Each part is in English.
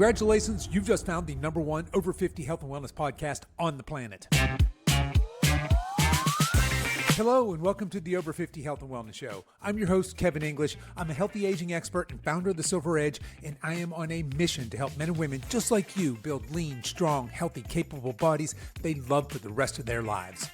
Congratulations, you've just found the #1 over 50 health and wellness podcast on the planet. Hello and welcome to the Over 50 Health and Wellness Show. I'm your host, Kevin English. I'm a healthy aging expert and founder of The Silver Edge, and I am on a mission to help men and women just like you build lean, strong, healthy, capable bodies they love for the rest of their lives.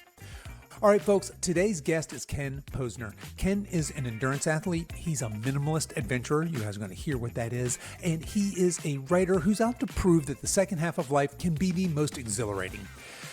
All right, folks, today's guest is Ken Posner. Ken is an endurance athlete. He's a minimalist adventurer. You guys are going to hear what that is. And he is a writer who's out to prove that the second half of life can be the most exhilarating.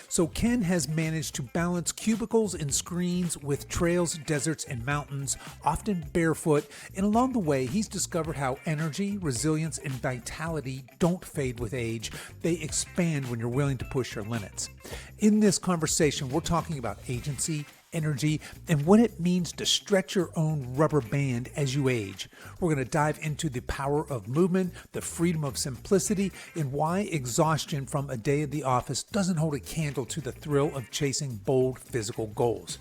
So Ken has managed to balance cubicles and screens with trails, deserts, and mountains, often barefoot. And along the way, he's discovered how energy, resilience, and vitality don't fade with age. They expand when you're willing to push your limits. In this conversation, we're talking about agency, energy, and what it means to stretch your own rubber band as you age. We're going to dive into the power of movement, the freedom of simplicity, and why exhaustion from a day at the office doesn't hold a candle to the thrill of chasing bold physical goals.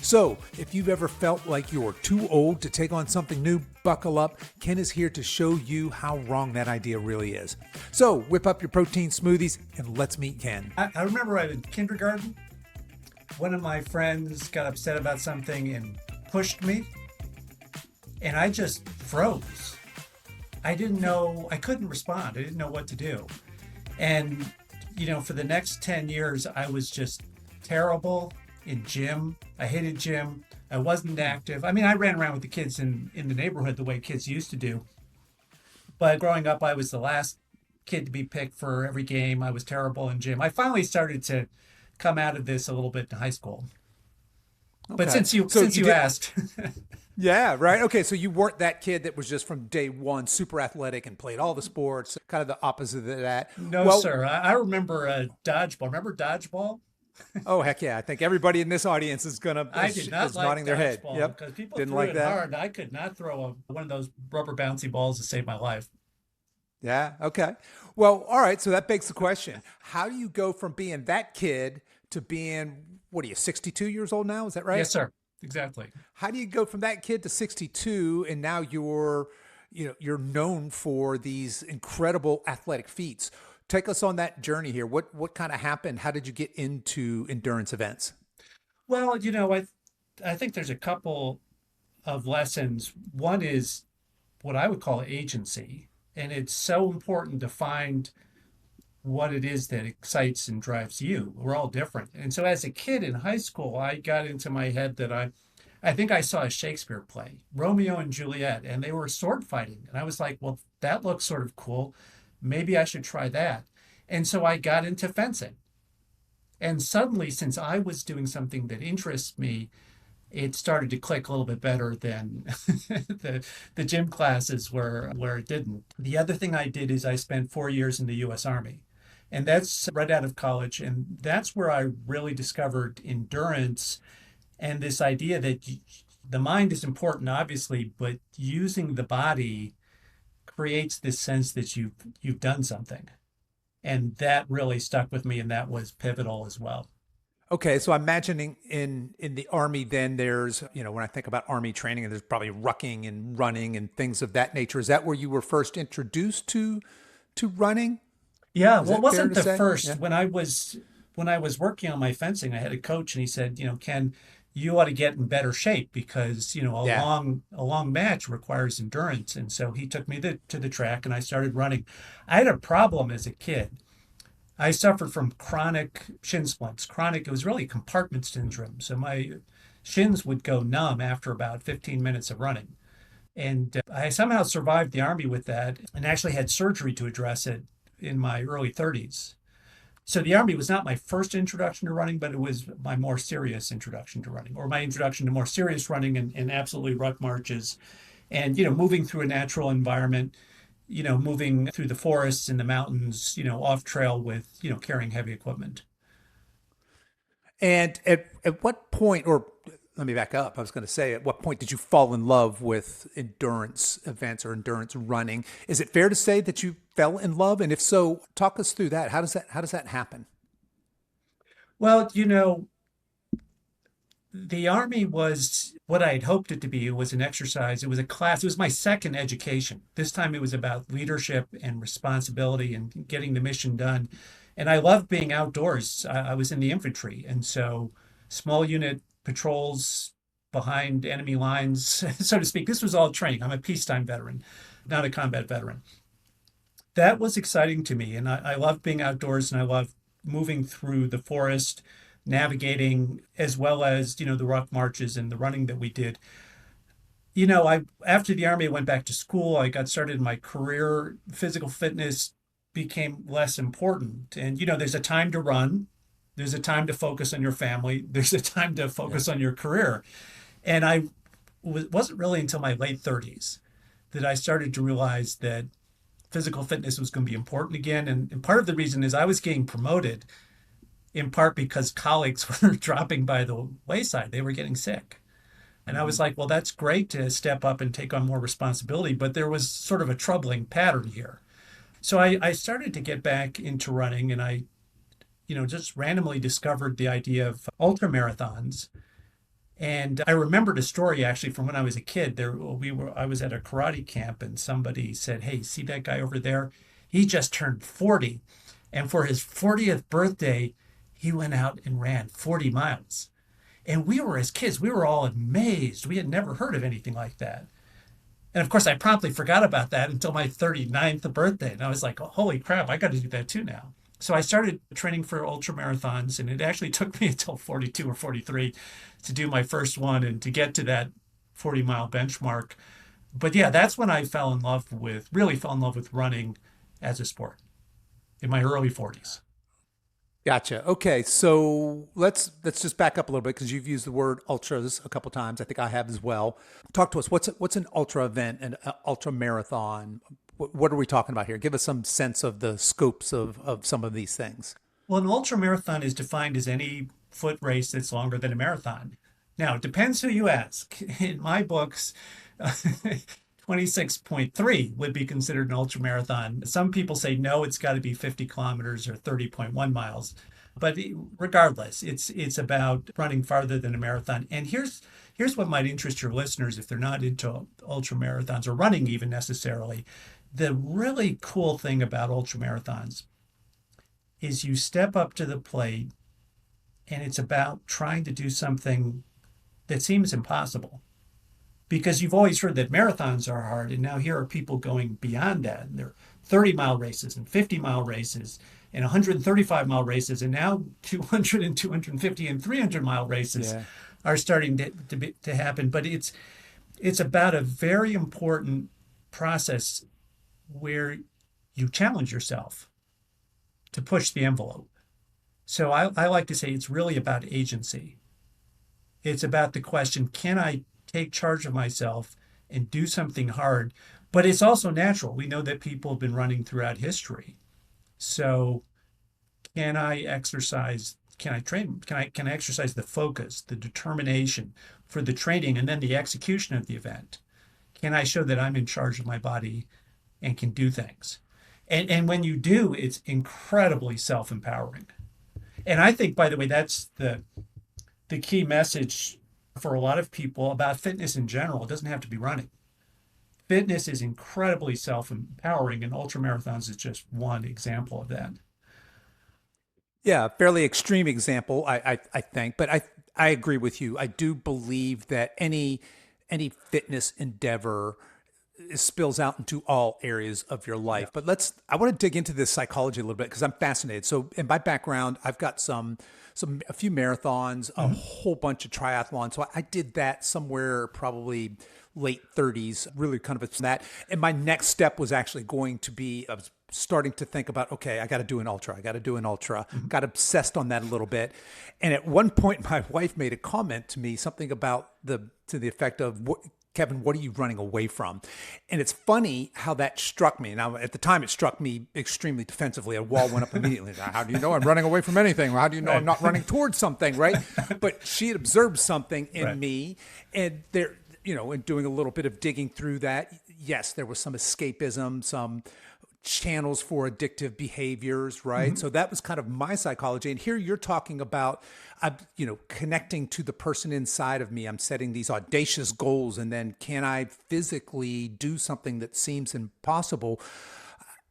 So, if you've ever felt like you're too old to take on something new, buckle up. Ken is here to show you how wrong that idea really is. So, whip up your protein smoothies and let's meet Ken. I remember in kindergarten, one of my friends got upset about something and pushed me, and I just froze. I couldn't respond. I didn't know what to do. And, for the next 10 years, I was just terrible in gym. I hated gym. I wasn't active. I mean, I ran around with the kids in the neighborhood the way kids used to do. But growing up, I was the last kid to be picked for every game. I was terrible in gym. I finally started to come out of this a little bit in high school. Okay. But since you asked. Yeah, right. Okay, so you weren't that kid that was just from day one super athletic and played all the sports, kind of the opposite of that. No, sir. I remember dodgeball. Remember dodgeball? Oh, heck yeah. I think everybody in this audience is nodding their head. Yep. Because people threw it hard. I could not throw one of those rubber bouncy balls to save my life. Yeah, okay. Well, all right, so that begs the question. How do you go from being that kid to being, 62 years old now? Is that right? Yes, sir. Exactly. How do you go from that kid to 62 and now you're known for these incredible athletic feats? Take us on that journey here. What kind of happened? How did you get into endurance events? Well, I think there's a couple of lessons. One is what I would call agency. And it's so important to find what it is that excites and drives you. We're all different. And so as a kid in high school, I got into my head that I think I saw a Shakespeare play, Romeo and Juliet, and they were sword fighting. And I was like, well, that looks sort of cool. Maybe I should try that. And so I got into fencing. And suddenly, since I was doing something that interests me, it started to click a little bit better than the gym classes where it didn't. The other thing I did is I spent 4 years in the U.S. Army. And that's right out of college. And that's where I really discovered endurance and this idea that the mind is important, obviously, but using the body creates this sense that you've done something. And that really stuck with me, and that was pivotal as well. Okay, so I'm imagining in the Army then there's, when I think about Army training, there's probably rucking and running and things of that nature. Is that where you were first introduced to running? Yeah, well, it wasn't the first. Yeah. When I was working on my fencing, I had a coach and he said, Ken, you ought to get in better shape because, a long match requires endurance. And so he took me to the track and I started running. I had a problem as a kid. I suffered from chronic shin splints. It was really compartment syndrome. So my shins would go numb after about 15 minutes of running. And I somehow survived the Army with that and actually had surgery to address it in my early 30s. So the Army was not my first introduction to running, but it was my more serious introduction to running, or my introduction to more serious running and absolutely ruck marches and, moving through a natural environment, moving through the forests and the mountains, off trail with, carrying heavy equipment. And at what point, or let me back up. I was going to say, at what point did you fall in love with endurance events or endurance running? Is it fair to say that you fell in love? And if so, talk us through that. How does that happen? Well, The Army was what I had hoped it to be. It was an exercise, it was a class, it was my second education. This time it was about leadership and responsibility and getting the mission done. And I loved being outdoors. I was in the infantry. And so small unit patrols behind enemy lines, so to speak. This was all training. I'm a peacetime veteran, not a combat veteran. That was exciting to me. And I loved being outdoors and I loved moving through the forest, navigating, as well as, the rock marches and the running that we did. I after the Army, I went back to school. I got started in my career. Physical fitness became less important. And, there's a time to run. There's a time to focus on your family. There's a time to Yeah. focus on your career. And wasn't really until my late 30s that I started to realize that physical fitness was going to be important again. And part of the reason is I was getting promoted in part because colleagues were dropping by the wayside. They were getting sick. And I was Mhm. like, well, that's great to step up and take on more responsibility, but there was sort of a troubling pattern here. So I started to get back into running and I, just randomly discovered the idea of ultra marathons. And I remembered a story actually from when I was a kid. I was at a karate camp and somebody said, "Hey, see that guy over there? He just turned 40. And for his 40th birthday, he went out and ran 40 miles." And we were, as kids, we were all amazed. We had never heard of anything like that. And of course, I promptly forgot about that until my 39th birthday. And I was like, oh, holy crap, I got to do that too now. So I started training for ultra marathons, and it actually took me until 42 or 43 to do my first one and to get to that 40-mile benchmark. But yeah, that's when I really fell in love with running as a sport in my early 40s. Gotcha. Okay, so let's just back up a little bit because you've used the word ultras a couple times. I think I have as well. Talk to us. What's an ultra event, an ultra marathon? What are we talking about here? Give us some sense of the scopes of some of these things. Well, an ultra marathon is defined as any foot race that's longer than a marathon. Now, it depends who you ask. In my books, 26.3 would be considered an ultra marathon. Some people say no, it's got to be 50 kilometers or 30.1 miles. But regardless, it's about running farther than a marathon. And here's what might interest your listeners if they're not into ultra marathons or running even necessarily. The really cool thing about ultra marathons is you step up to the plate and it's about trying to do something that seems impossible because you've always heard that marathons are hard and now here are people going beyond that and they're 30-mile races and 50-mile races and 135-mile races and now 200 and 250 and 300-mile races Yeah. are starting to happen, but it's about a very important process where you challenge yourself to push the envelope. So I like to say it's really about agency. It's about the question, can I take charge of myself and do something hard? But it's also natural. We know that people have been running throughout history. So can I train, can I exercise the focus, the determination for the training and then the execution of the event? Can I show that I'm in charge of my body and can do things? And when you do, it's incredibly self-empowering. And I think, by the way, that's the key message for a lot of people about fitness in general. It doesn't have to be running. Fitness is incredibly self-empowering, and ultramarathons is just one example of that. Yeah, fairly extreme example, I think, but I agree with you. I do believe that any fitness endeavor spills out into all areas of your Yeah. life. But I want to dig into this psychology a little bit because I'm fascinated. So in my background, I've got a few marathons, a Mhm. whole bunch of triathlons. So I did that somewhere probably late 30s, really kind of that. And my next step was actually going to be, I was starting to think about, okay, I got to do an ultra. I got to do an ultra. Mhm. Got obsessed on that a little bit. And at one point, my wife made a comment to me, something about to the effect of, Kevin, what are you running away from? And it's funny how that struck me. Now, at the time, it struck me extremely defensively. A wall went up immediately. How do you know I'm running away from anything? How do you know I'm Right. not running towards something, right? But she had observed something in Right. me, and there, in doing a little bit of digging through that, yes, there was some escapism, some channels for addictive behaviors, right? So that was kind of my psychology. And here you're talking about, connecting to the person inside of me. I'm setting these audacious goals, and then can I physically do something that seems impossible?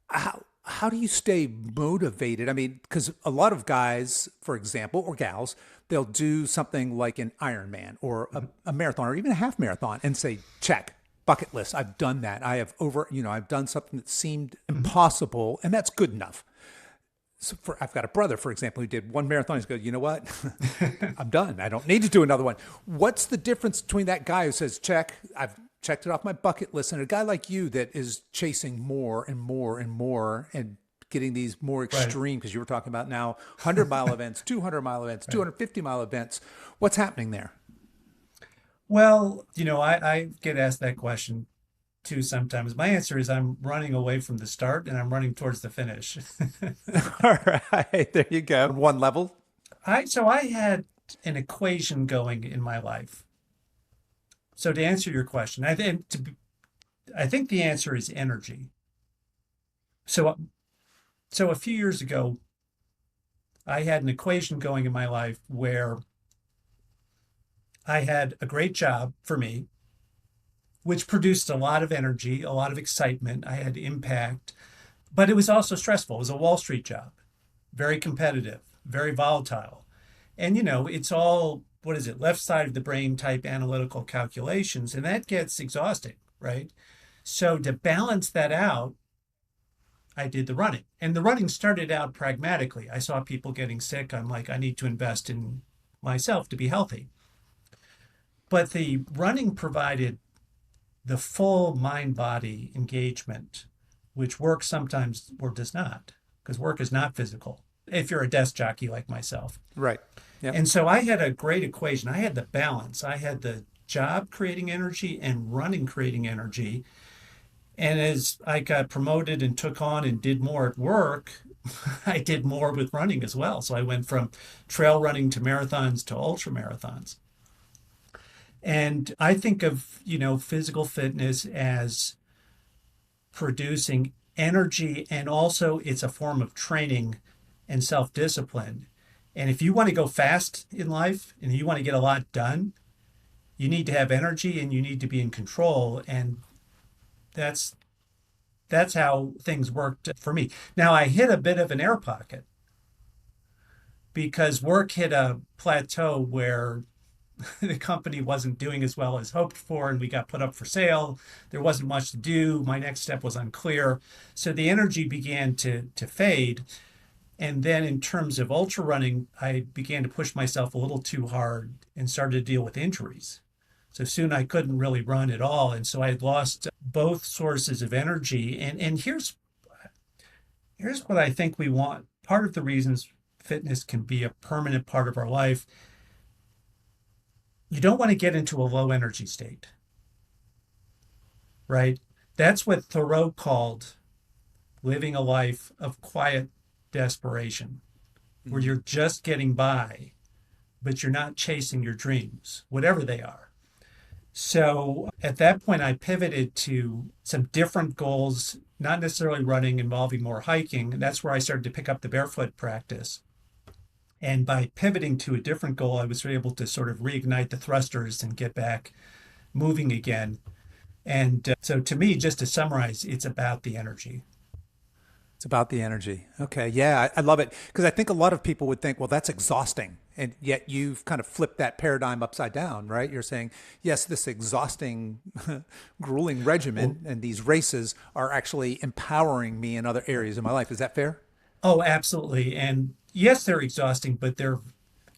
How do you stay motivated? I mean, because a lot of guys, for example, or gals, they'll do something like an Ironman or a marathon or even a half marathon and say, check, bucket list. I've done that. I've done something that seemed impossible, and that's good enough. So I've got a brother, for example, who did one marathon. He's going, you know what? I'm done. I don't need to do another one. What's the difference between that guy who says, check, I've checked it off my bucket list, and a guy like you that is chasing more and more and more and getting these more extreme, because you were talking about now 100-mile events, 200-mile events, 250-mile events. What's happening there? Well, I get asked that question too sometimes. My answer is I'm running away from the start and I'm running towards the finish. All right, there you go. One level. So I had an equation going in my life. So to answer your question, I think the answer is energy. So a few years ago, I had an equation going in my life where I had a great job for me, which produced a lot of energy, a lot of excitement. I had impact, but it was also stressful. It was a Wall Street job, very competitive, very volatile. And, it's all, what is it, left side of the brain type analytical calculations, and that gets exhausting, right? So to balance that out, I did the running. And the running started out pragmatically. I saw people getting sick. I'm like, I need to invest in myself to be healthy. But the running provided the full mind-body engagement, which work sometimes or does not, because work is not physical, if you're a desk jockey like myself. Right. Yep. And so I had a great equation. I had the balance. I had the job creating energy and running creating energy. And as I got promoted and took on and did more at work, I did more with running as well. So I went from trail running to marathons to ultra marathons. And I think of, physical fitness as producing energy, and also it's a form of training and self-discipline. And if you want to go fast in life and you want to get a lot done, you need to have energy and you need to be in control. And that's how things worked for me. Now, I hit a bit of an air pocket because work hit a plateau where the company wasn't doing as well as hoped for, and we got put up for sale. There wasn't much to do. My next step was unclear. So the energy began to fade. And then in terms of ultra running, I began to push myself a little too hard and started to deal with injuries. So soon I couldn't really run at all. And so I had lost both sources of energy. And here's what I think we want. Part of the reasons fitness can be a permanent part of our life. You don't want to get into a low energy state, right? That's what Thoreau called living a life of quiet desperation, where you're just getting by, but you're not chasing your dreams, whatever they are. So at that point, I pivoted to some different goals, not necessarily running, involving more hiking. And that's where I started to pick up the barefoot practice. And by pivoting to a different goal, I was able to sort of reignite the thrusters and get back moving again. And so to me, just to summarize, it's about the energy. It's about the energy. Okay. Yeah, I love it. Because I think a lot of people would think, well, that's exhausting. And yet you've kind of flipped that paradigm upside down, right? You're saying, yes, this exhausting, grueling regimen and these races are actually empowering me in other areas of my life. Is that fair? Oh, absolutely. And yes, they're exhausting, but they're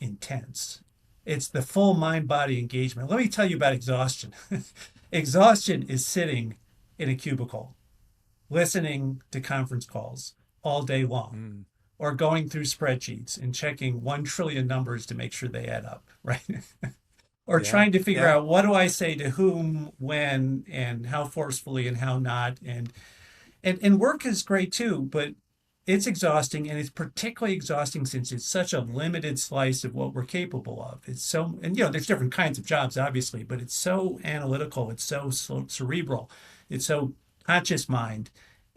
intense. It's the full mind-body engagement. Let me tell you about exhaustion. Exhaustion is sitting in a cubicle, listening to conference calls all day long, or going through spreadsheets and checking 1 trillion numbers to make sure they add up, right? Or trying to figure out, what do I say to whom, when, and how forcefully and how not. And work is great too, but it's exhausting, and it's particularly exhausting since it's such a limited slice of what we're capable of. It's so, and there's different kinds of jobs, obviously, but it's so analytical, it's so cerebral, it's so conscious mind.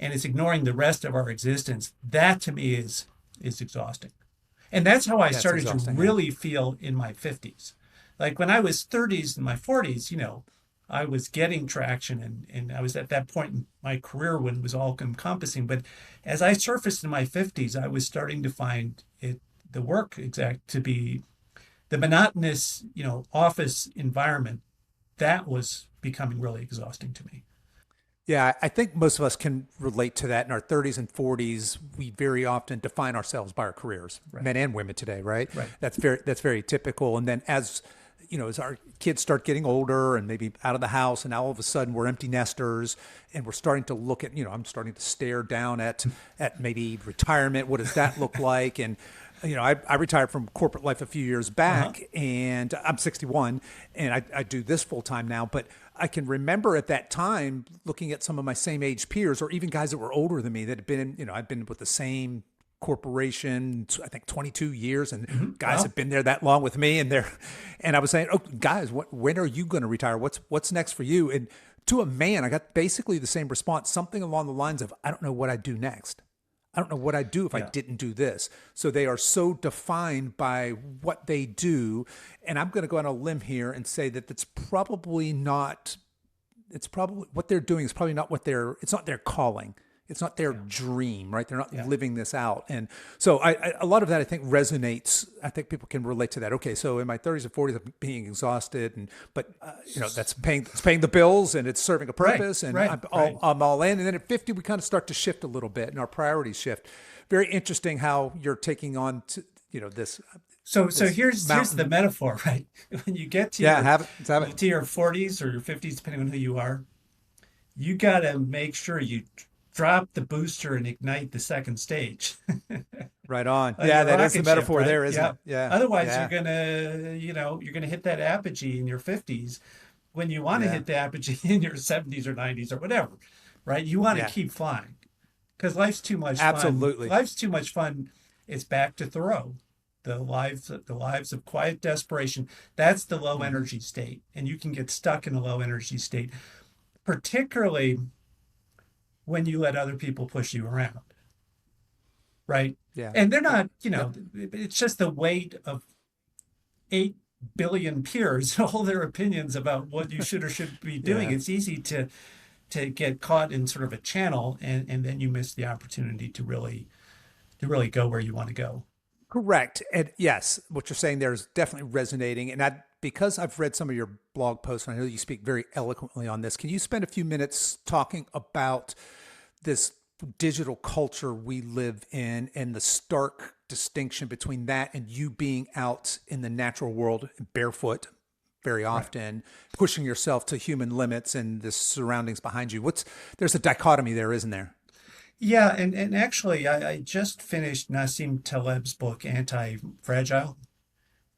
and it's ignoring the rest of our existence, that to me is exhausting. And that's how I That's started to exhausting. Yeah. really feel in my 50s. Like when I was 30s and my 40s, I was getting traction, and I was at that point in my career when it was all encompassing. But as I surfaced in my 50s, I was starting to find the work exact to be the monotonous, office environment that was becoming really exhausting to me. Yeah, I think most of us can relate to that in our 30s and 40s. We very often define ourselves by our careers, Right. men and women today, right? Right. That's very typical. And then as our kids start getting older and maybe out of the house, and now all of a sudden we're empty nesters, and we're starting to look at, I'm starting to stare down at maybe retirement. What does that look like? And I retired from corporate life a few years Uh-huh. back, and I'm 61, and I do this full time now. But I can remember at that time looking at some of my same age peers, or even guys that were older than me that had been, I'd been with the same corporation, I think 22 years, and guys Well, have been there that long with me, and I was saying, oh, guys, when are you going to retire? What's next for you? And to a man, I got basically the same response, something along the lines of, I don't know what I'd do next. I don't know what I'd do if I yeah. didn't do this. So they are so defined by what they do. And I'm going to go on a limb here and say that it's probably what they're doing is probably not it's not their calling. It's not their dream, right? They're not Yeah. living this out. And so a lot of that I think resonates. I think people can relate to that. Okay, so in my 30s and 40s, I'm being exhausted, but that's paying the bills, and it's serving a Right. purpose, and Right. Right. I'm all in. And then at 50, we kind of start to shift a little bit, and our priorities shift. Very interesting how you're taking on this So this here's the mountain. metaphor, right? When you get to Yeah, your have it. Let's have it. to your 40s or your 50s, depending on who you are, you got to make sure you drop the booster and ignite the second stage Right on. of Yeah, your that is the rocket ship, metaphor right? there, isn't Yeah. it? Yeah, Otherwise, yeah, you're gonna hit that apogee in your 50s when you want to yeah, hit the apogee in your 70s or 90s or whatever, right? You want to yeah. keep flying because life's too much fun. Absolutely. Life's too much fun. It's back to Thoreau. The lives of quiet desperation. That's the low Hmm. energy state, and you can get stuck in a low energy state, particularly when you let other people push you around, right? Yeah. And they're Yep. not, Yep. it's just the weight of 8 billion peers, all their opinions about what you should or should be doing. Yeah. It's easy to get caught in sort of a channel, and then you miss the opportunity to really go where you want to go. Correct. And yes, what you're saying there is definitely resonating. And because I've read some of your blog posts, and I know you speak very eloquently on this, can you spend a few minutes talking about this digital culture we live in and the stark distinction between that and you being out in the natural world barefoot very Right. often, pushing yourself to human limits and the surroundings behind you? There's a dichotomy there, isn't there? Yeah, and actually, I just finished Nassim Taleb's book, Anti-Fragile,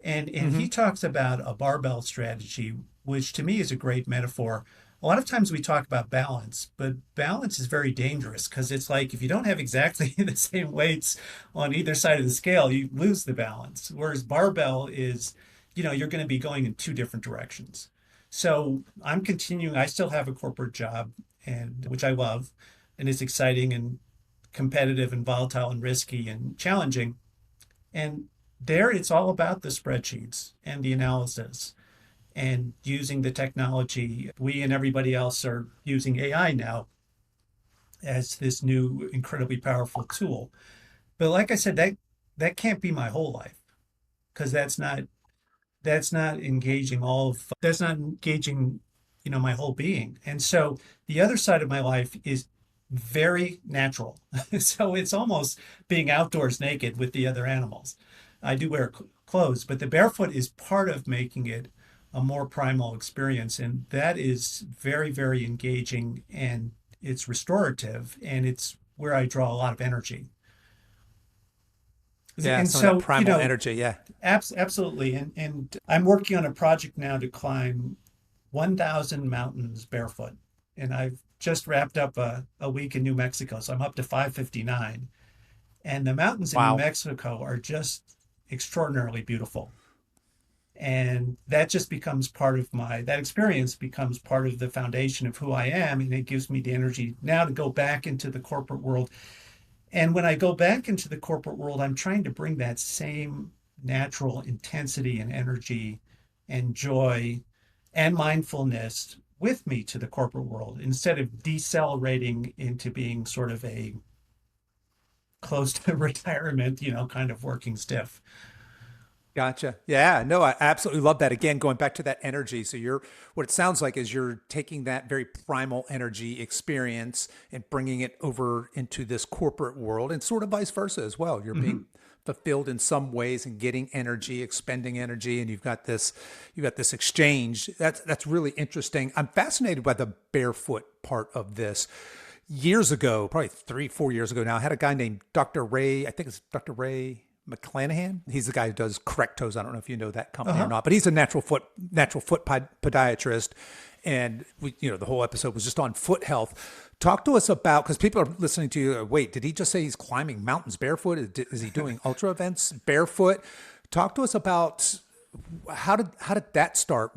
and Hmm. he talks about a barbell strategy, which to me is a great metaphor. A lot of times we talk about balance, but balance is very dangerous because it's like if you don't have exactly the same weights on either side of the scale, you lose the balance. Whereas barbell is, you're going to be going in two different directions. So I'm continuing, I still have a corporate job, and which I love, and it's exciting and competitive and volatile and risky and challenging. And there it's all about the spreadsheets and the analysis and using the technology. We and everybody else are using AI now as this new incredibly powerful tool. But like I said, that can't be my whole life because that's not engaging that's not engaging, my whole being. And so the other side of my life is very natural. So it's almost being outdoors naked with the other animals. I do wear clothes, but the barefoot is part of making it a more primal experience. And that is very, very engaging, and it's restorative, and it's where I draw a lot of energy. Yeah, And some of that so, primal energy. Yeah. absolutely. And I'm working on a project now to climb 1,000 mountains barefoot. And I've just wrapped up a week in New Mexico. So I'm up to 559. And the mountains in New Wow. Mexico are just extraordinarily beautiful. And that just becomes part of that experience becomes part of the foundation of who I am. And it gives me the energy now to go back into the corporate world. And when I go back into the corporate world, I'm trying to bring that same natural intensity and energy and joy and mindfulness with me to the corporate world instead of decelerating into being sort of a close to retirement, kind of working stiff. Gotcha. Yeah, no, I absolutely love that. Again, going back to that energy. So what it sounds like is you're taking that very primal energy experience and bringing it over into this corporate world and sort of vice versa as well. You're Mm-hmm. being fulfilled in some ways and getting energy, expending energy, and you've got this exchange. That's really interesting. I'm fascinated by the barefoot part of this. Years ago, probably 3, 4 years ago now, I had a guy named Dr. Ray, I think it's Dr. Ray McClanahan. He's the guy who does Correct Toes. I don't know if you know that company or Uh-huh. not, but he's a natural foot podiatrist. And the whole episode was just on foot health. Talk to us about, because people are listening to you. Wait, did he just say he's climbing mountains barefoot? Is he doing ultra events barefoot? Talk to us about how did that start?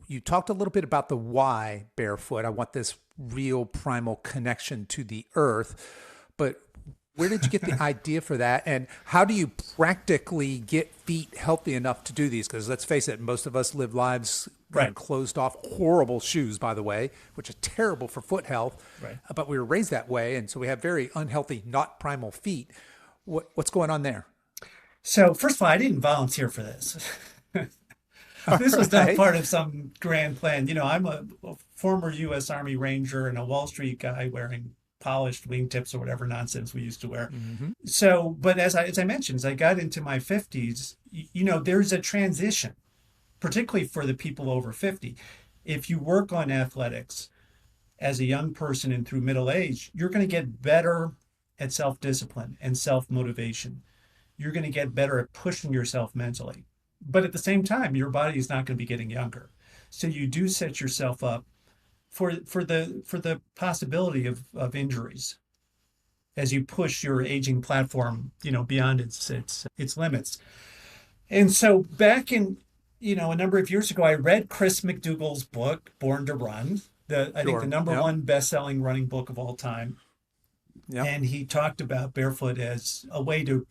You talked a little bit about the why barefoot. I want this real primal connection to the earth, but where did you get the idea for that? And how do you practically get feet healthy enough to do these? Because let's face it, most of us live lives in Right. closed off, horrible shoes, by the way, which is terrible for foot health. Right. But we were raised that way. And so we have very unhealthy, not primal feet. What's going on there? So first of all, I didn't volunteer for this. All This was not right. part of some grand plan. I'm a former U.S. Army Ranger and a Wall Street guy wearing polished wingtips or whatever nonsense we used to wear. Mm-hmm. So, but as I mentioned, as I got into my 50s, there's a transition, particularly for the people over 50. If you work on athletics as a young person and through middle age, you're going to get better at self-discipline and self-motivation. You're going to get better at pushing yourself mentally. But at the same time, your body is not going to be getting younger. So you do set yourself up for the possibility of injuries as you push your aging platform, beyond its limits. And so back in, a number of years ago, I read Chris McDougall's book, Born to Run, I think the Sure. number Yep. one best-selling running book of all time. Yep. And he talked about barefoot as a way to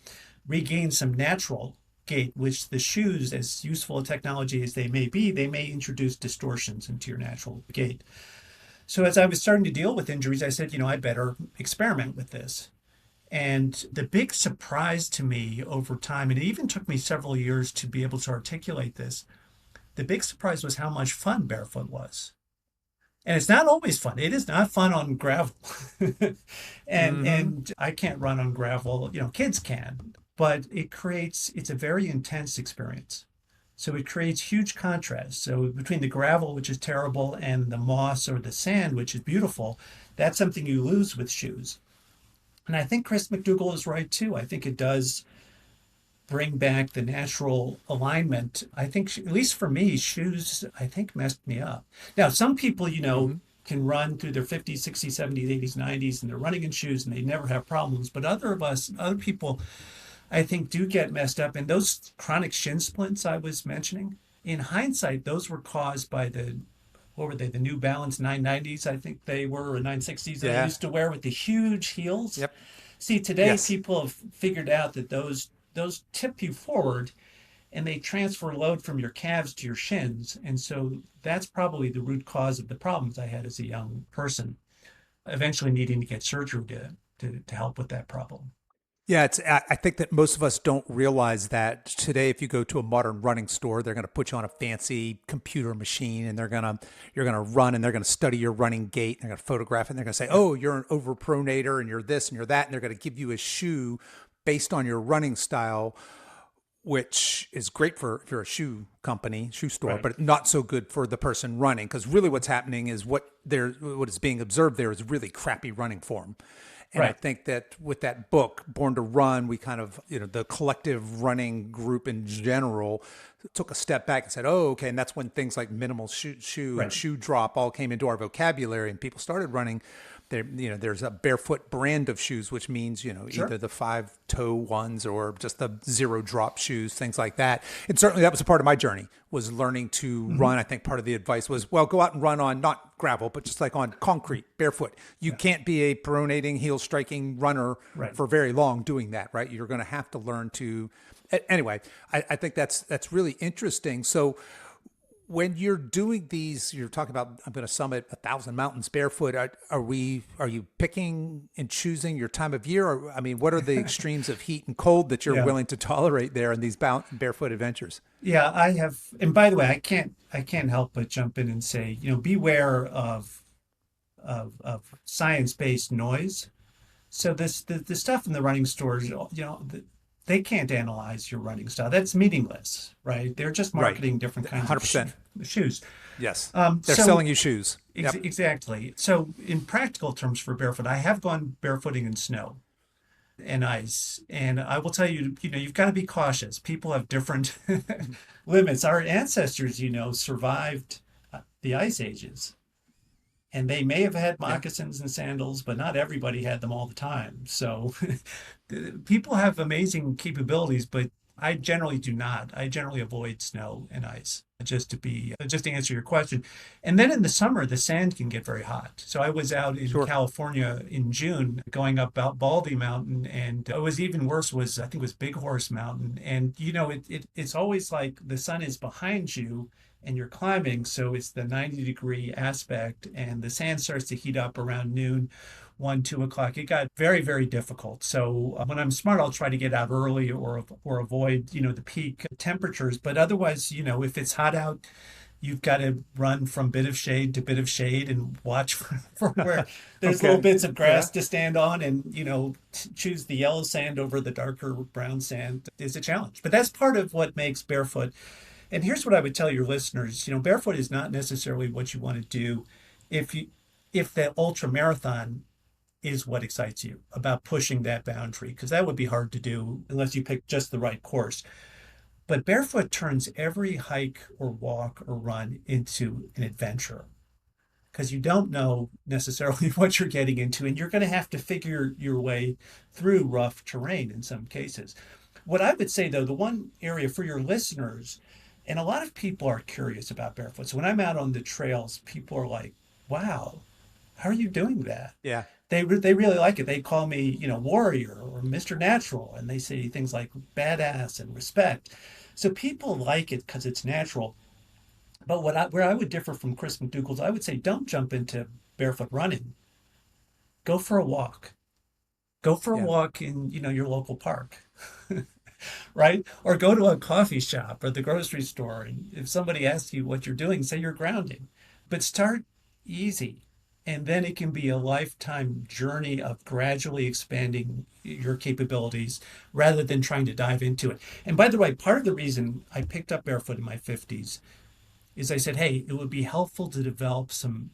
regain some natural gait, which the shoes, as useful a technology as they may be, they may introduce distortions into your natural gait. So as I was starting to deal with injuries, I said, I better experiment with this. And the big surprise to me over time, and it even took me several years to be able to articulate this, the big surprise was how much fun barefoot was. And it's not always fun. It is not fun on gravel. and Mm-hmm. and I can't run on gravel, kids can, but it's a very intense experience. So it creates huge contrast. So between the gravel, which is terrible, and the moss or the sand, which is beautiful, that's something you lose with shoes. And I think Chris McDougall is right too. I think it does bring back the natural alignment. I think, at least for me, shoes, I think, messed me up. Now, some people, Mm-hmm. can run through their 50s, 60s, 70s, 80s, 90s, and they're running in shoes and they never have problems. But other people, I think, do get messed up. And those chronic shin splints I was mentioning, in hindsight, those were caused by what were they, the New Balance 990s, I think they were, or 960s that I Yeah. used to wear with the huge heels. Yep. See, today Yes. people have figured out that those tip you forward and they transfer load from your calves to your shins. And so that's probably the root cause of the problems I had as a young person, eventually needing to get surgery to help with that problem. Yeah, I think that most of us don't realize that today, if you go to a modern running store, they're going to put you on a fancy computer machine and you're going to run and they're going to study your running gait. And they're going to photograph it and they're going to say, Yeah. oh, you're an overpronator and you're this and you're that. And they're going to give you a shoe based on your running style, which is great for if you're a shoe store, Right. but not so good for the person running. Because really what's happening is what is being observed there is really crappy running form. And I Right. think that with that book, Born to Run, we kind of, the collective running group in general took a step back and said, oh, okay. And that's when things like minimal shoe and Right. shoe drop all came into our vocabulary and people started running there's a barefoot brand of shoes, which means, Sure. either the 5-toe ones or just the zero drop shoes, things like that. And certainly that was a part of my journey, was learning to run. I think part of the advice was, well, go out and run on not gravel, but just like on concrete, barefoot. You can't be a pronating, heel striking runner Right. for very long doing that, right? You're going to have to learn to, anyway, I think that's really interesting. So when you're doing these, you're talking about, I'm going to summit 1,000 mountains barefoot. Are you picking and choosing your time of year? Or, I mean, what are the extremes of heat and cold that you're Yeah. willing to tolerate there in these barefoot adventures? Yeah, I have, and by the way, I can't help but jump in and say, beware of science-based noise. So the stuff in the running stores, they can't analyze your running style. That's meaningless, right? They're just Right. marketing different kinds of 100%. shoes. Yes. They're So selling you shoes. Yep. exactly. So in practical terms for barefoot, I have gone barefooting in snow and ice, and I will tell you, you've got to be cautious. People have different limits. Our ancestors, survived the ice ages. And they may have had moccasins and sandals, but not everybody had them all the time. So people have amazing capabilities, but I generally do not. I generally avoid snow and ice, just to answer your question. And then in the summer, the sand can get very hot. So I was out in Sure. California in June, going up Baldy Mountain, and it was even worse. I think it was Big Horse Mountain, and it's always like the sun is behind you and you're climbing, so it's the 90-degree aspect, and the sand starts to heat up around noon, 1, 2 o'clock. It got very, very difficult. So when I'm smart, I'll try to get out early or avoid, the peak temperatures. But otherwise, if it's hot out, you've got to run from bit of shade to bit of shade and watch for where there's Okay. little bits of grass Yeah. to stand on, and choose the yellow sand over the darker brown sand is a challenge. But that's part of what makes barefoot. And here's what I would tell your listeners, barefoot is not necessarily what you want to do if the ultra marathon is what excites you about pushing that boundary, because that would be hard to do unless you pick just the right course. But barefoot turns every hike or walk or run into an adventure, because you don't know necessarily what you're getting into, and you're going to have to figure your way through rough terrain in some cases. What I would say, though, the one area for your listeners, and a lot of people are curious about barefoot. So when I'm out on the trails, people are like, wow, how are you doing that? Yeah. They really like it. They call me, warrior or Mr. Natural, and they say things like badass and respect. So people like it because it's natural. But where I would differ from Chris McDougall's, I would say don't jump into barefoot running. Go for a walk. Go for a Yeah. walk in, your local park. Right? Or go to a coffee shop or the grocery store. And if somebody asks you what you're doing, say you're grounding. But start easy. And then it can be a lifetime journey of gradually expanding your capabilities rather than trying to dive into it. And by the way, part of the reason I picked up barefoot in my 50s is I said, hey, it would be helpful to develop to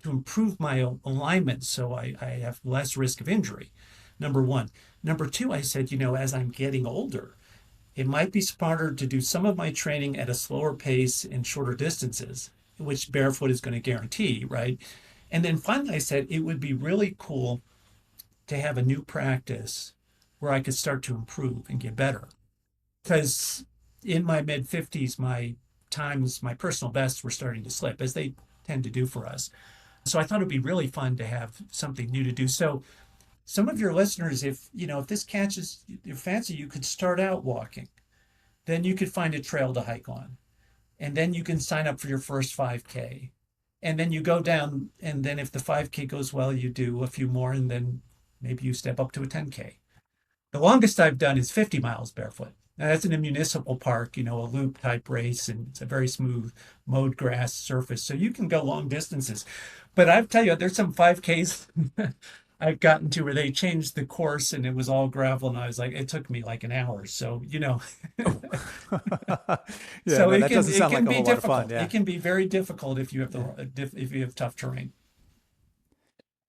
improve my alignment so I have less risk of injury. Number one. Number two, I said, as I'm getting older, it might be smarter to do some of my training at a slower pace and shorter distances, which barefoot is going to guarantee, right? And then finally, I said, it would be really cool to have a new practice where I could start to improve and get better. Because in my mid 50s, my personal bests were starting to slip, as they tend to do for us. So I thought it'd be really fun to have something new to do. So some of your listeners, if this catches your fancy, you could start out walking. Then you could find a trail to hike on. And then you can sign up for your first 5K. And then you go down, and then if the 5K goes well, you do a few more, and then maybe you step up to a 10K. The longest I've done is 50 miles barefoot. Now, that's in a municipal park, a loop type race, and it's a very smooth mowed grass surface. So you can go long distances. But I tell you, there's some 5Ks I've gotten to where they changed the course and it was all gravel. And I was like, it took me like an hour. So, Yeah, so no, that doesn't sound like a be whole lot of difficult. fun. Yeah. It can be very difficult if you have if you have tough terrain.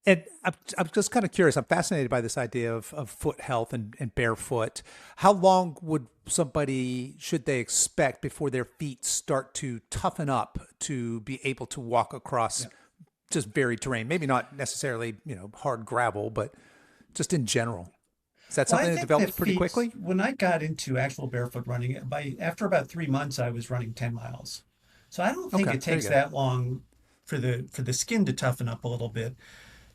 And I'm just kind of curious. I'm fascinated by this idea of foot health and barefoot. How long should they expect before their feet start to toughen up to be able to walk across just varied terrain? Maybe not necessarily, hard gravel, but just in general. Is that Well, I something that think the develops pretty feet, quickly? when I got into actual barefoot running, after about 3 months, I was running 10 miles. So I don't think Okay, it there you takes go. that long for the skin to toughen up a little bit.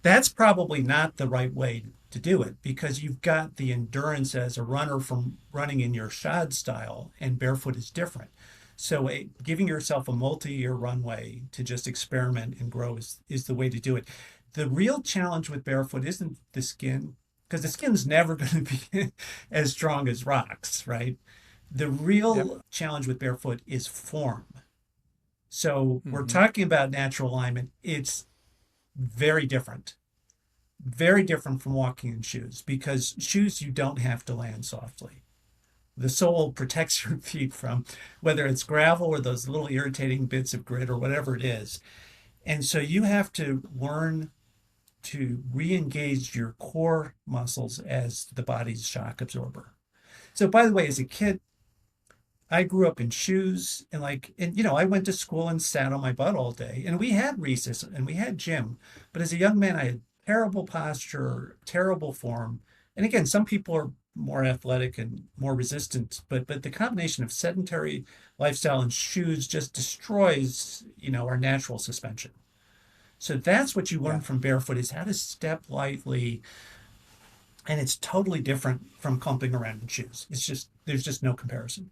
That's probably not the right way to do it because you've got the endurance as a runner from running in your shod style, and barefoot is different. So giving yourself a multi-year runway to just experiment and grow is the way to do it. The real challenge with barefoot isn't the skin, because the skin's never going to be as strong as rocks, right? The Yep. real challenge with barefoot is form. So we're Hmm. talking about natural alignment. It's very different, very different from walking in shoes, because shoes you don't have to land softly. The sole protects your feet from whether it's gravel or those little irritating bits of grit or whatever it is. And so you have to learn to re-engage your core muscles as the body's shock absorber. So by the way, as a kid, I grew up in shoes and I went to school and sat on my butt all day. And we had recess and we had gym. But as a young man, I had terrible posture, terrible form. And again, some people are more athletic and more resistant, but the combination of sedentary lifestyle and shoes just destroys, our natural suspension. So that's what you learn Yeah. from barefoot is how to step lightly. And it's totally different from clumping around in shoes. There's just no comparison.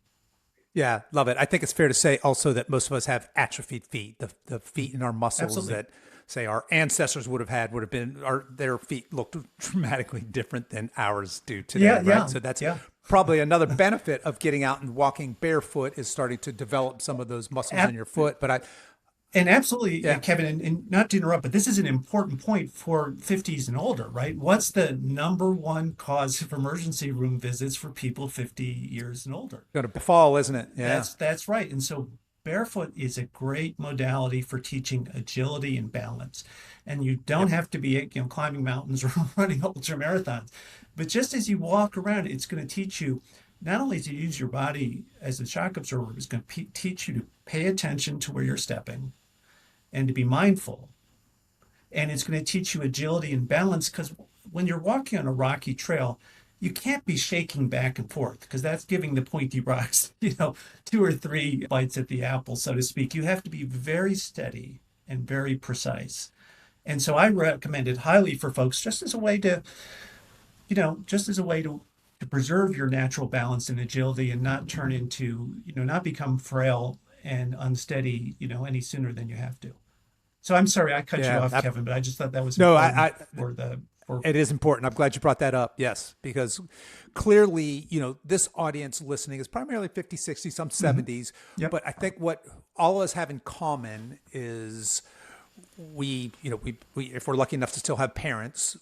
Yeah, love it. I think it's fair to say also that most of us have atrophied feet. The feet in our muscles Absolutely. that say our ancestors would have been their feet looked dramatically different than ours do today, Yeah, right? yeah, So that's yeah. probably another benefit of getting out and walking barefoot is starting to develop some of those muscles in Ab- your foot. But and absolutely, yeah, Kevin, and not to interrupt, but this is an important point for 50s and older, right? What's the number one cause of emergency room visits for people 50 years and older? going to fall, isn't it? Yeah, That's right. And so barefoot is a great modality for teaching agility and balance. And you don't yep, have to be, climbing mountains or running ultra marathons. But just as you walk around, it's going to teach you not only to use your body as a shock absorber, it's going to teach you to pay attention to where you're stepping and to be mindful. And it's going to teach you agility and balance because when you're walking on a rocky trail, you can't be shaking back and forth because that's giving the pointy rocks, two or three bites at the apple, so to speak. You have to be very steady and very precise. And so I recommend it highly for folks just as a way to, to preserve your natural balance and agility and not turn into, not become frail and unsteady, any sooner than you have to. So I'm sorry I cut you yeah. off, Kevin, but I just thought that was No, important for the for. it is important. I'm glad you brought that up. Yes, because clearly, this audience listening is primarily 50, 60, some Mhm. 70s. Yep. But I think what all of us have in common is we if we're lucky enough to still have parents,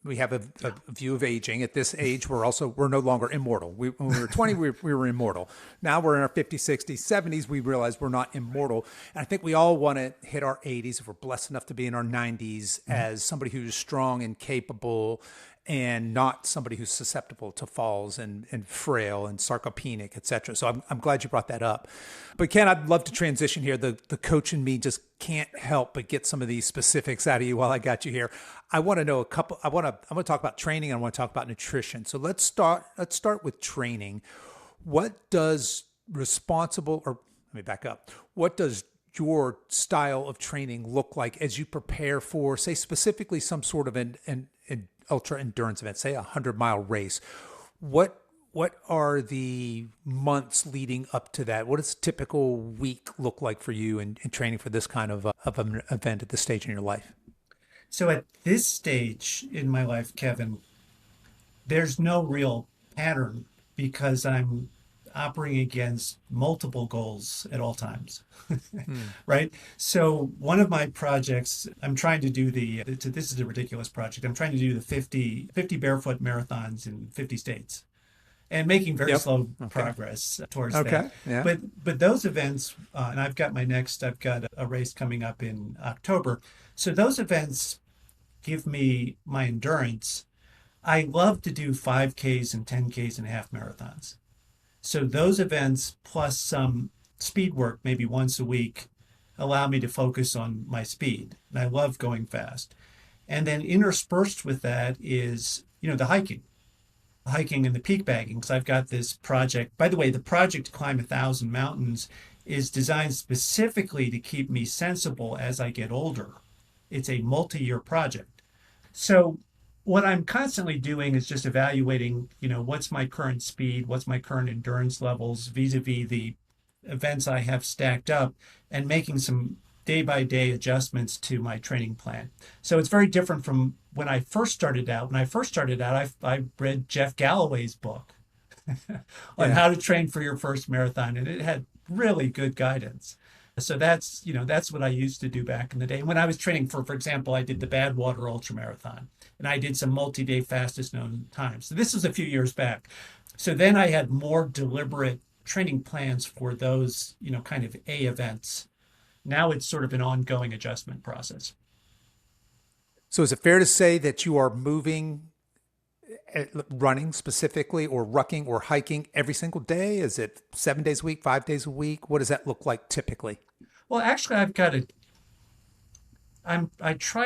we have a view of aging. At this age, we're no longer immortal. When we were 20, we were immortal. Now we're in our 50s, 60s, 70s. We realize we're not immortal. And I think we all want to hit our 80s if we're blessed enough to be in our 90s as somebody who's strong and capable and not somebody who's susceptible to falls and frail and sarcopenic, et cetera. So I'm glad you brought that up. But Ken, I'd love to transition here. The coach in me just can't help but get some of these specifics out of you while I got you here. I want to know I'm going to talk about training and I want to talk about nutrition. So let's start with training. What does let me back up. What does your style of training look like as you prepare for, say, specifically some sort of an ultra endurance event, say 100-mile race? What are the months leading up to that? What does a typical week look like for you in training for this kind of an event at this stage in your life? So at this stage in my life, Kevin, there's no real pattern because I'm operating against multiple goals at all times. Hmm. Right. So one of my projects, I'm trying to do this is a ridiculous project. I'm trying to do the 50 barefoot marathons in 50 states and making very Yep. slow Okay. progress towards that. Okay. Yeah. But those events, and I've got a race coming up in October. So those events give me my endurance. I love to do 5Ks and 10Ks and half marathons. So those events plus some speed work, maybe once a week, allow me to focus on my speed. And I love going fast. And then interspersed with that is, the hiking and the peak bagging. Because I've got this project. By the way, the project to climb 1,000 mountains is designed specifically to keep me sensible as I get older. It's a multi-year project. So what I'm constantly doing is just evaluating, what's my current speed, what's my current endurance levels vis-a-vis the events I have stacked up, and making some day by day adjustments to my training plan. So it's very different from when I first started out. When I first started out, I read Jeff Galloway's book on Yeah. how to train for your first marathon, and it had really good guidance. So that's what I used to do back in the day. And when I was training for example, I did the Badwater Ultra Marathon, and I did some multi-day fastest known times. So this was a few years back. So then I had more deliberate training plans for those, kind of A events. Now it's sort of an ongoing adjustment process. So is it fair to say that you are moving, running specifically, or rucking or hiking every single day? Is it 7 days a week, 5 days a week? What does that look like typically? Well, actually, I try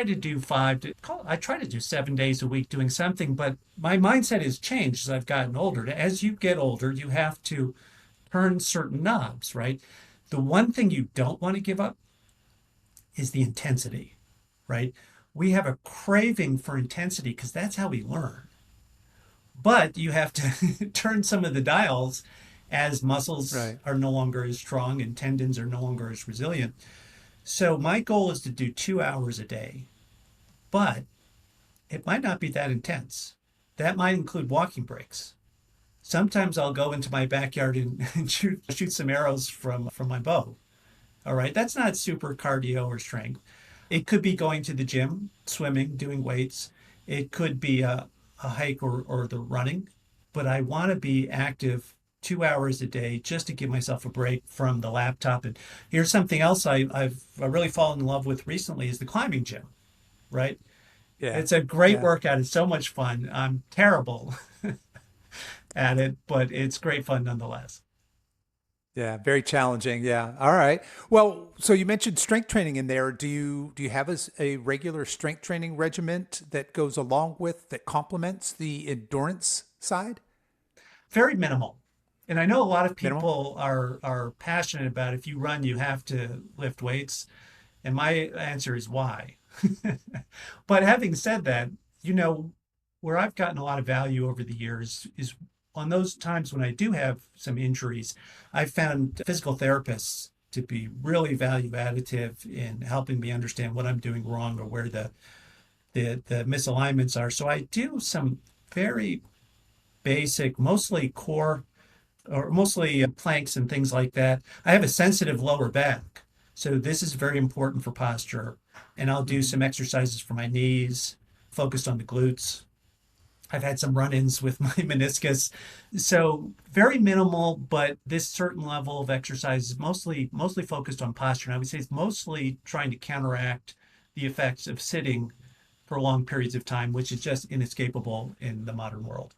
to do I try to do 7 days a week doing something, but my mindset has changed as I've gotten older. As you get older, you have to turn certain knobs, right? The one thing you don't want to give up is the intensity, right? We have a craving for intensity because that's how we learn. But you have to turn some of the dials as muscles Right. are no longer as strong and tendons are no longer as resilient. So my goal is to do 2 hours a day, but it might not be that intense. That might include walking breaks. Sometimes I'll go into my backyard and shoot some arrows from my bow. All right, that's not super cardio or strength. It could be going to the gym, swimming, doing weights. It could be a hike or the running, but I want to be active 2 hours a day just to give myself a break from the laptop. And here's something else I've really fallen in love with recently is the climbing gym, right? Yeah. It's a great Yeah. workout. It's so much fun. I'm terrible at it, but it's great fun nonetheless. Yeah, very challenging. Yeah. All right. Well, so you mentioned strength training in there. Do you have a regular strength training regiment that goes along with that complements the endurance side? Very minimal. And I know a lot of Minimal? people are passionate about if you run, you have to lift weights. And my answer is why. But having said that, where I've gotten a lot of value over the years is on those times when I do have some injuries, I've found physical therapists to be really value additive in helping me understand what I'm doing wrong or where the misalignments are. So I do some very basic, mostly core or mostly planks and things like that. I have a sensitive lower back. So this is very important for posture. And I'll do some exercises for my knees, focused on the glutes. I've had some run-ins with my meniscus. So very minimal, but this certain level of exercise is mostly focused on posture. And I would say it's mostly trying to counteract the effects of sitting for long periods of time, which is just inescapable in the modern world.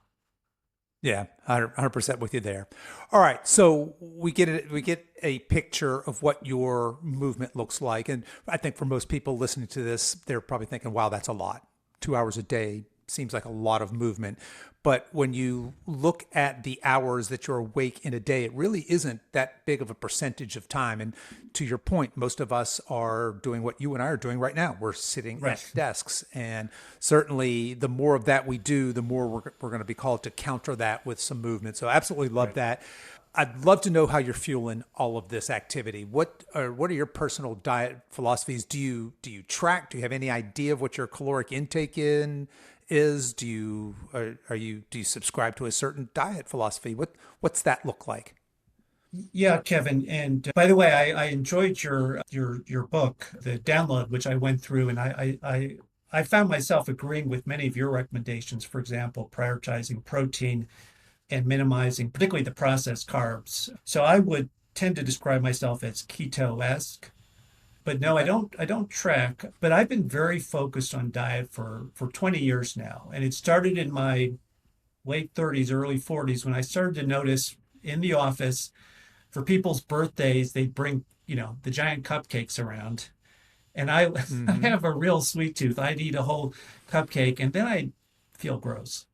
Yeah, 100% with you there. All right, so we get a picture of what your movement looks like, and I think for most people listening to this, they're probably thinking, "Wow, that's a lot. 2 hours a day seems like a lot of movement." But when you look at the hours that you're awake in a day, it really isn't that big of a percentage of time. And to your point, most of us are doing what you and I are doing right now. We're sitting Right. at desks. And certainly the more of that we do, the more we're going to be called to counter that with some movement. So absolutely love Right. that. I'd love to know how you're fueling all of this activity. What are your personal diet philosophies? Do you track? Do you have any idea of what your caloric intake in is? Do you subscribe to a certain diet philosophy? What's that look like? Yeah, Kevin. And by the way, I enjoyed your book, the download, which I went through, and I found myself agreeing with many of your recommendations. For example, prioritizing protein and minimizing, particularly the processed carbs. So I would tend to describe myself as keto-esque. But no, I Okay. don't I don't track, but I've been very focused on diet for 20 years now. And it started in my late 30s, early 40s when I started to notice in the office for people's birthdays, they bring, the giant cupcakes around. And I I Hmm. have a real sweet tooth. I'd eat a whole cupcake and then I feel gross.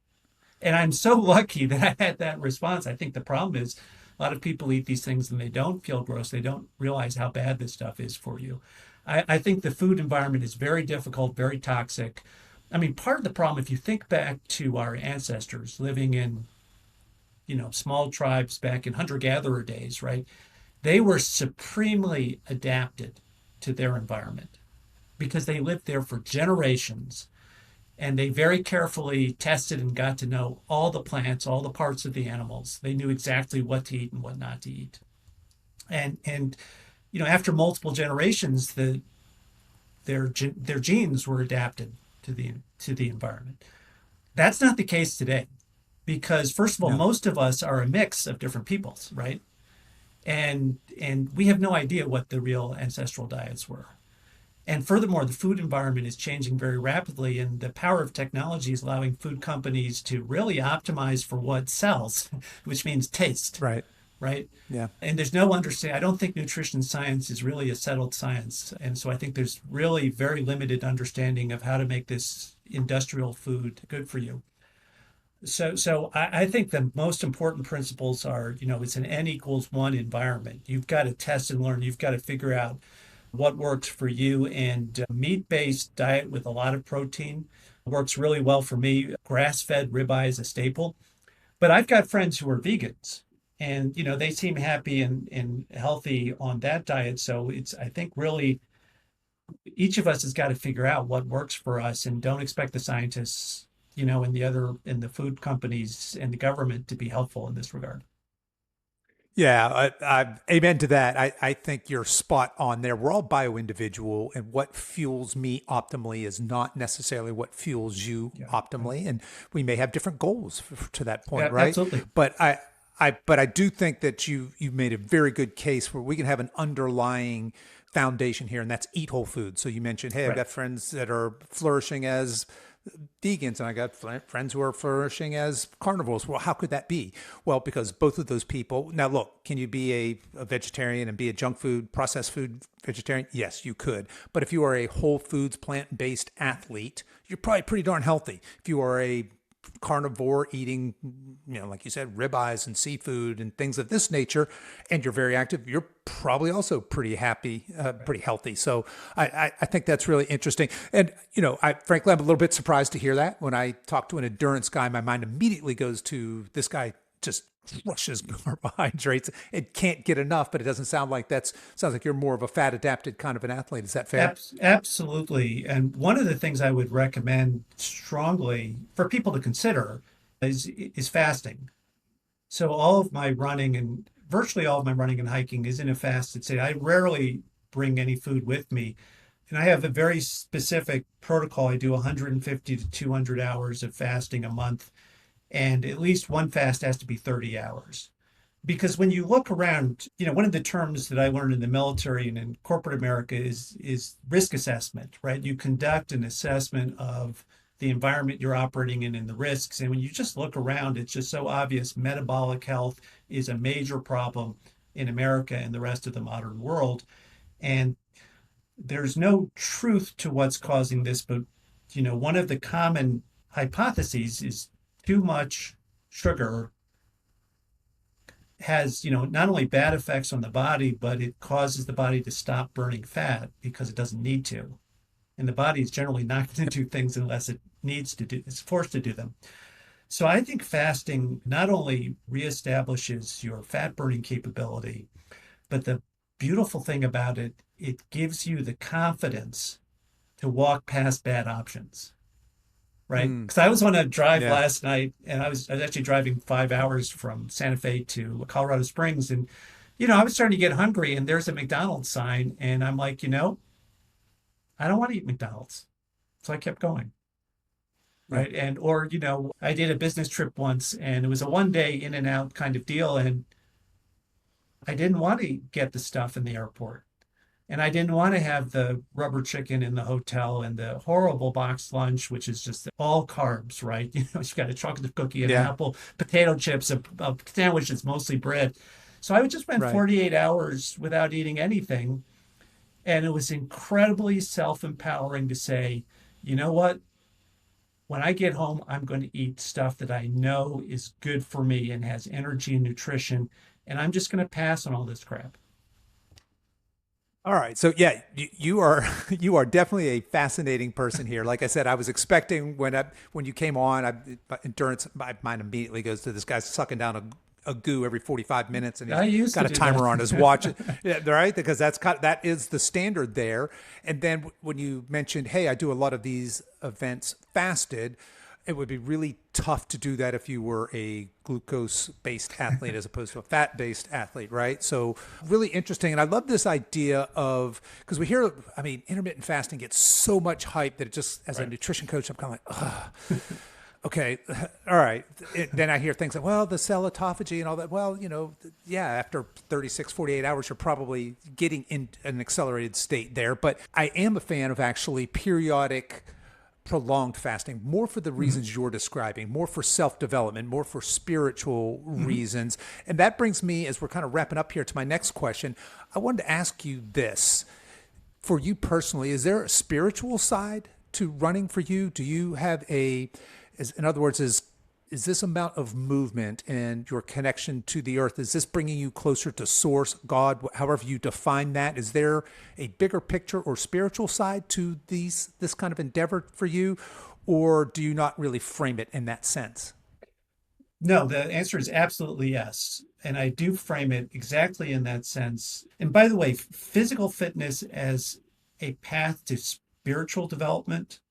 And I'm so lucky that I had that response. I think the problem is a lot of people eat these things and they don't feel gross. They don't realize how bad this stuff is for you. I think the food environment is very difficult, very toxic. I mean, part of the problem, if you think back to our ancestors living in, small tribes back in hunter-gatherer days, right? They were supremely adapted to their environment because they lived there for generations and they very carefully tested and got to know all the plants, all the parts of the animals. They knew exactly what to eat and what not to eat. And after multiple generations, their genes were adapted to the environment. That's not the case today because first of all, No. most of us are a mix of different peoples, right? And we have no idea what the real ancestral diets were. And furthermore, the food environment is changing very rapidly, and the power of technology is allowing food companies to really optimize for what sells, which means taste, Right. right? Yeah. And there's no understanding. I don't think nutrition science is really a settled science. And so I think there's really very limited understanding of how to make this industrial food good for you. So I think the most important principles are, it's an N equals one environment. You've got to test and learn. You've got to figure out what works for you. And meat-based diet with a lot of protein works really well for me. Grass-fed ribeye is a staple. But I've got friends who are vegans and, they seem happy and healthy on that diet. So it's, I think, really each of us has got to figure out what works for us and don't expect the scientists, in the food companies and the government to be helpful in this regard. Yeah, amen to that. I think you're spot on there. We're all bio individual, and what fuels me optimally is not necessarily what fuels you Yeah. optimally. And we may have different goals to that point, Yeah, right? absolutely. But I do think that you made a very good case where we can have an underlying foundation here, and that's eat whole food. So you mentioned, hey, I've Right. got friends that are flourishing as vegans and I got friends who are flourishing as carnivores. Well, how could that be? Well, because both of those people, now look, can you be a vegetarian and be a junk food, processed food vegetarian? Yes, you could. But if you are a whole foods, plant-based athlete, you're probably pretty darn healthy. If you are a carnivore eating, like you said, ribeyes and seafood and things of this nature, and you're very active, you're probably also pretty happy, pretty healthy. So I think that's really interesting. And, frankly, I'm a little bit surprised to hear that. When I talk to an endurance guy, my mind immediately goes to this guy just crushes carbohydrates and can't get enough, but it doesn't sounds like you're more of a fat adapted kind of an athlete. Is that fair? Absolutely. And one of the things I would recommend strongly for people to consider is fasting. So all of my running and virtually all of my running and hiking is in a fasted state. I rarely bring any food with me. And I have a very specific protocol. I do 150 to 200 hours of fasting a month, and at least one fast has to be 30 hours. Because when you look around, one of the terms that I learned in the military and in corporate America is risk assessment, right? You conduct an assessment of the environment you're operating in and the risks. And when you just look around, it's just so obvious metabolic health is a major problem in America and the rest of the modern world. And there's no truth to what's causing this, but one of the common hypotheses is too much sugar has, not only bad effects on the body, but it causes the body to stop burning fat because it doesn't need to. And the body is generally not going to do things unless it needs to do, it's forced to do them. So I think fasting not only reestablishes your fat burning capability, but the beautiful thing about it, it gives you the confidence to walk past bad options, right? Mm, Because I was on a drive yeah. last night and I was actually driving 5 hours from Santa Fe to Colorado Springs. And, I was starting to get hungry and there's a McDonald's sign. And I'm like, I don't want to eat McDonald's. So I kept going. Yeah. Right. And, or, I did a business trip once and it was a 1 day in and out kind of deal. And I didn't want to get the stuff in the airport. And I didn't want to have the rubber chicken in the hotel and the horrible box lunch, which is just all carbs, right? You've got a chocolate cookie, an Yeah. apple, potato chips, a sandwich that's mostly bread. So I would just spend Right. 48 hours without eating anything. And it was incredibly self-empowering to say, you know what? When I get home, I'm going to eat stuff that I know is good for me and has energy and nutrition. And I'm just going to pass on all this crap. All right. So yeah, you are you are definitely a fascinating person here. Like I said, I was expecting when you came on, endurance my mind immediately goes to this guy sucking down a goo every 45 minutes, and he's I used to got a do that. timer on his watch. Yeah, right, because that is the standard there. And then when you mentioned, hey, I do a lot of these events fasted, it would be really tough to do that if you were a glucose based athlete as opposed to a fat based athlete, right? So, really interesting. And I love this idea of, because we hear, I mean, intermittent fasting gets so much hype that it just, as a Right. nutrition coach, I'm kind of like, ugh, okay, all right. Then I hear things like, well, the cell autophagy and all that. Well, yeah, after 36, 48 hours, you're probably getting in an accelerated state there. But I am a fan of actually periodic prolonged fasting, more for the Mm-hmm. reasons you're describing, more for self development, more for spiritual Mm-hmm. reasons. And that brings me, as we're kind of wrapping up here, to my next question. I wanted to ask you this. For you personally, is there a spiritual side to running for you? Do you have in other words, is this amount of movement and your connection to the earth, is this bringing you closer to source, God, however you define that? Is there a bigger picture or spiritual side to this kind of endeavor for you? Or do you not really frame it in that sense? No, the answer is absolutely yes. And I do frame it exactly in that sense. And by the way, physical fitness as a path to spiritual development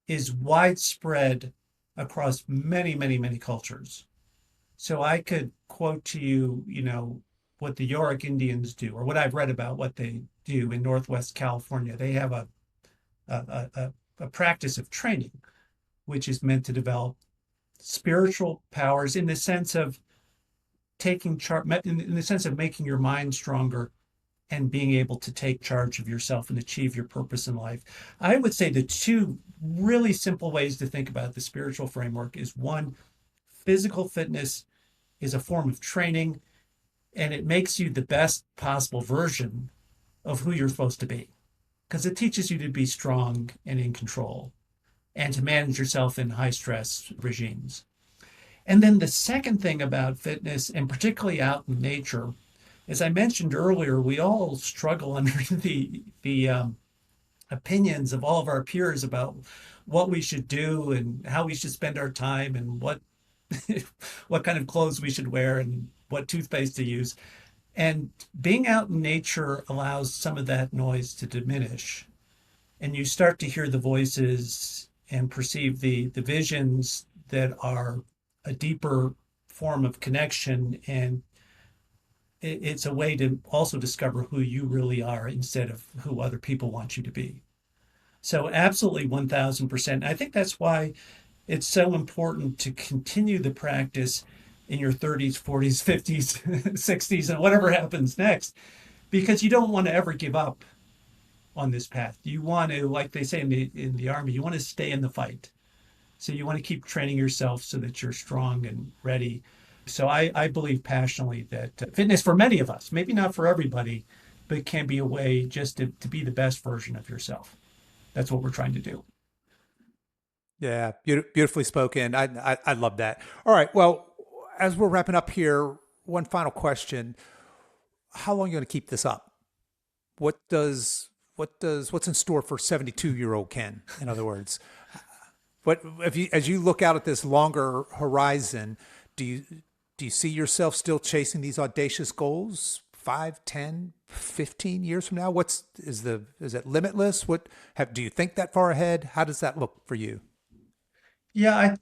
is widespread across many, many, many cultures. So I could quote to you, what the Yorick Indians do, or what I've read about what they do in Northwest California. They have a practice of training, which is meant to develop spiritual powers in the sense of taking charge, in the sense of making your mind stronger and being able to take charge of yourself and achieve your purpose in life. I would say the two really simple ways to think about the spiritual framework is one, physical fitness is a form of training and it makes you the best possible version of who you're supposed to be because it teaches you to be strong and in control and to manage yourself in high stress regimes. And then the second thing about fitness, and particularly out in nature, as I mentioned earlier, we all struggle under the opinions of all of our peers about what we should do and how we should spend our time and what what kind of clothes we should wear and what toothpaste to use. And being out in nature allows some of that noise to diminish. And you start to hear the voices and perceive the visions that are a deeper form of connection. And it's a way to also discover who you really are instead of who other people want you to be. So, absolutely 1000%. I think that's why it's so important to continue the practice in your 30s, 40s, 50s, 60s, and whatever happens next, because you don't want to ever give up on this path. You want to, like they say in the army, you want to stay in the fight. So you want to keep training yourself so that you're strong and ready. So I believe passionately that fitness for many of us, maybe not for everybody, but it can be a way just to be the best version of yourself. That's what we're trying to do. Yeah, beautifully spoken. I love that. All right. Well, as we're wrapping up here, one final question: how long are you going to keep this up? What's in store for 72-year-old Ken? In other words, what if you as you look out at this longer horizon, do you do you see yourself still chasing these audacious goals 5, 10, 15 years from now? Is it limitless? Do you think that far ahead? How does that look for you? Yeah,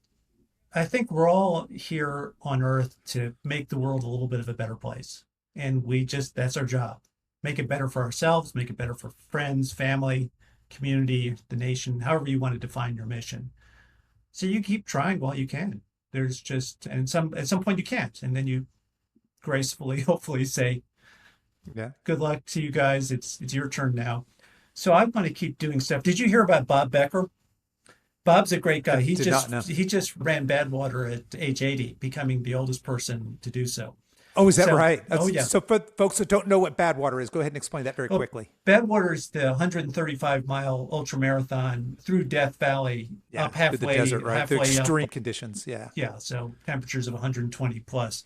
I think we're all here on Earth to make the world a little bit of a better place. And that's our job. Make it better for ourselves, make it better for friends, family, community, the nation, however you want to define your mission. So you keep trying while you can. And at some point you can't. And then you gracefully, hopefully say, Yeah. good luck to you guys. It's your turn now. So I want to keep doing stuff. Did you hear about Bob Becker? Bob's a great guy. He Did not know. just he just ran Badwater at age 80, becoming the oldest person to do so. Oh, is that So, right? oh yeah. So for folks that don't know what bad water is, go ahead and explain that very Well, quickly. Badwater is the 135-mile ultra marathon through Death Valley, Yeah, up through the desert, right? Through halfway up. extreme conditions. Yeah. Yeah, so temperatures of 120 plus.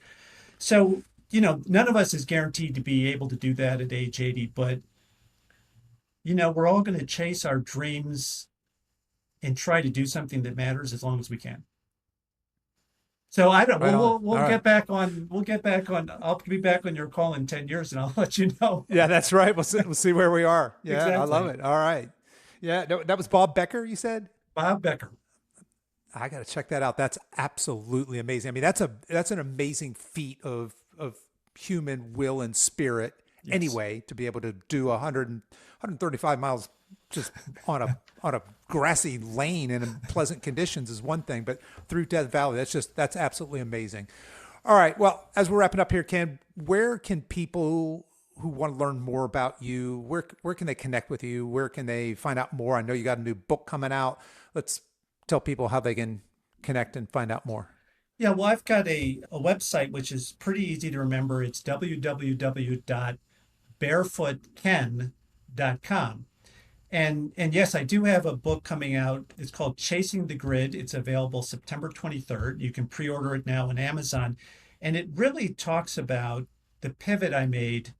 So, none of us is guaranteed to be able to do that at age 80, but we're all going to chase our dreams and try to do something that matters as long as we can. So I don't. Right on. We'll All right. get back on. We'll get back on. I'll be back on your call in 10 years, and I'll let you know. Yeah, that's right. We'll see where we are. Yeah, I love Exactly. it. All right. Yeah, that was Bob Becker, you said? Bob Becker. I got to check that out. That's absolutely amazing. I mean, that's an amazing feat of human will and spirit. Yes. Anyway, to be able to do 135 miles just on a grassy lane in pleasant conditions is one thing, but through Death Valley, that's absolutely amazing. All right. Well, as we're wrapping up here, Ken, where can people who want to learn more about you, where can they connect with you? Where can they find out more? I know you got a new book coming out. Let's tell people how they can connect and find out more. Yeah, well, I've got a website which is pretty easy to remember. It's www.barefootken.com. And yes, I do have a book coming out. It's called Chasing the Grid. It's available September 23rd. You can pre-order it now on Amazon. And it really talks about the pivot I made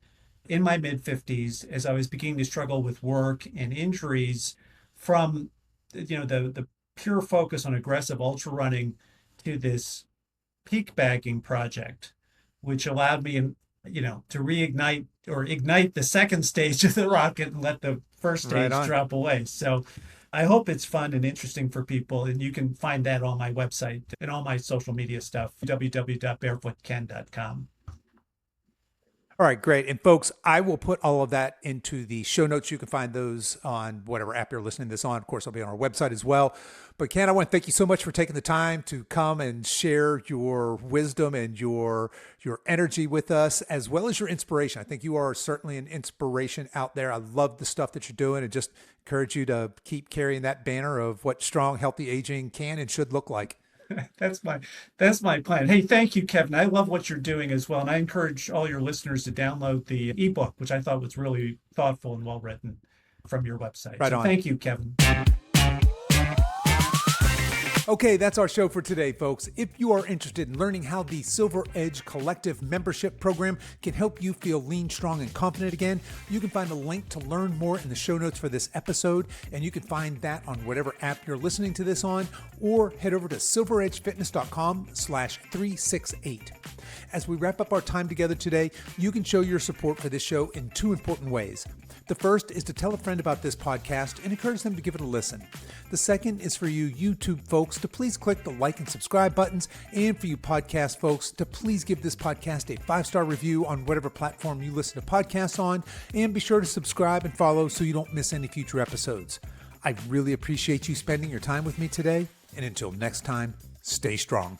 in my mid 50s as I was beginning to struggle with work and injuries from the pure focus on aggressive ultra running to this peak bagging project, which allowed me, to reignite or ignite the second stage of the rocket and let the first stage drop away. So I hope it's fun and interesting for people. And you can find that on my website and all my social media stuff, www.barefootken.com. All right, great. And folks, I will put all of that into the show notes. You can find those on whatever app you're listening to this on. Of course, I'll be on our website as well. But Ken, I want to thank you so much for taking the time to come and share your wisdom and your energy with us, as well as your inspiration. I think you are certainly an inspiration out there. I love the stuff that you're doing, and just encourage you to keep carrying that banner of what strong, healthy aging can and should look like. That's my plan. Hey, thank you, Kevin. I love what you're doing as well. And I encourage all your listeners to download the ebook, which I thought was really thoughtful and well written from your website. Right so on. Thank you, Kevin. Okay, that's our show for today, folks. If you are interested in learning how the Silver Edge Collective membership program can help you feel lean, strong, and confident again, you can find a link to learn more in the show notes for this episode, and you can find that on whatever app you're listening to this on, or head over to silveredgefitness.com/368. As we wrap up our time together today, you can show your support for this show in two important ways. The first is to tell a friend about this podcast and encourage them to give it a listen. The second is for you YouTube folks to please click the like and subscribe buttons, and for you podcast folks to please give this podcast a 5-star review on whatever platform you listen to podcasts on, and be sure to subscribe and follow so you don't miss any future episodes. I really appreciate you spending your time with me today, and until next time, stay strong.